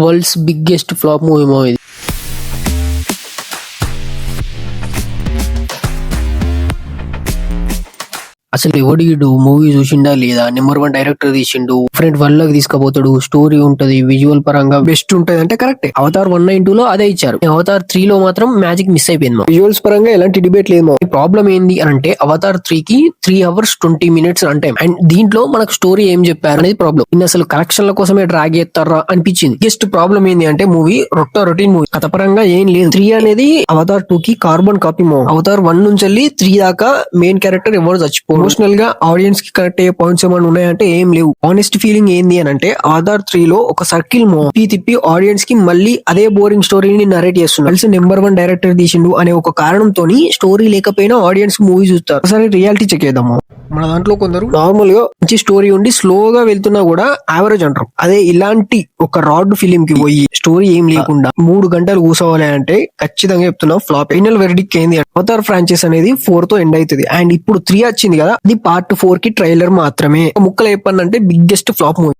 World's biggest flop movie ఇది. అసలు ఎవడీడు movie చూసిండా లేదా, నెంబర్ 1 డైరెక్టర్ తీసిండు, డిఫరెంట్ వరల్డ్ లోకి తీసుకుపోతాడు, స్టోరీ ఉంటది, విజువల్ పరంగా బెస్ట్ ఉంటది అంటే కరెక్ట్. అవతార్ 192 లో అదే ఇచ్చారు. అవతార్ 3 లో మాత్రం మ్యాజిక్ మిస్ అయిపోయింది. విజువల్స్ పరంగా ఎలాంటి డిబేట్ లేదు. ప్రాబ్లం ఏంది అని అంటే అవతార్ 3 కి 3 hours 20 minutes run time, and దీంట్లో మనకు స్టోరీ ఏం చెప్పారు అనేది ప్రాబ్లం. ఇన్ని అసలు కరెక్షన్ల కోసమే డ్రాగ్ చేస్తారా అనిపించింది. జస్ట్ ప్రాబ్లం ఏంది అంటే మూవీ రొటీన్ మూవీ, కథపరంగా ఏం లేదు. 3 అనేది అవతార్ 2 కి కార్బన్ కాపీ మూవీ. అవతార్ 1 నుంచి వెళ్ళి 3 దాకా మెయిన్ క్యారెక్టర్ ఎవరు చచ్చిపో, ఎమోషనల్ గా ఆడియన్స్ కి కనెక్ట్ అయ్యే పాయింట్స్ ఏమైనా ఉన్నాయంటే ఏం లేవు. ఆనెస్ట్ ఫీలింగ్ ఏంది అని అంటే అవతార్ 3 లో ఒక సర్కిల్ తిప్పి ఆడియన్స్ కి మళ్ళీ అదే బోరింగ్ స్టోరీని నరేట్ చేస్తున్నారు. నెంబర్ 1 డైరెక్టర్ తీసిండు అనే ఒక కారణంతో స్టోరీ లేకపోయినా ఆడియన్స్ మూవీ చూస్తారు. ఒకసారి రియాలిటీ చెక్ చేద్దాము. మన దాంట్లో కొందరు నార్మల్ గా మంచి స్టోరీ ఉండి స్లోగా వెళ్తున్నా కూడా యావరేజ్ అంటారు. అదే ఇలాంటి ఒక రాడ్ ఫిలిం కి పోయి స్టోరీ ఏం లేకుండా 3 గంటలు కూర్చోవాలి అంటే ఖచ్చితంగా చెప్తున్నా ఫ్లాప్. ఫైనల్ వెర్డిక్ట్ ఏంది, అవతార్ ఫ్రాంచైజ్ అనేది 4 తో ఎండ్ అవుతుంది. అండ్ ఇప్పుడు 3 వచ్చింది కదా, అది పార్ట్ 4 కి ట్రైలర్ మాత్రమే. ముక్కలు చెప్పండి అంటే బిగ్గెస్ట్ ఫ్లాప్ మూవీ.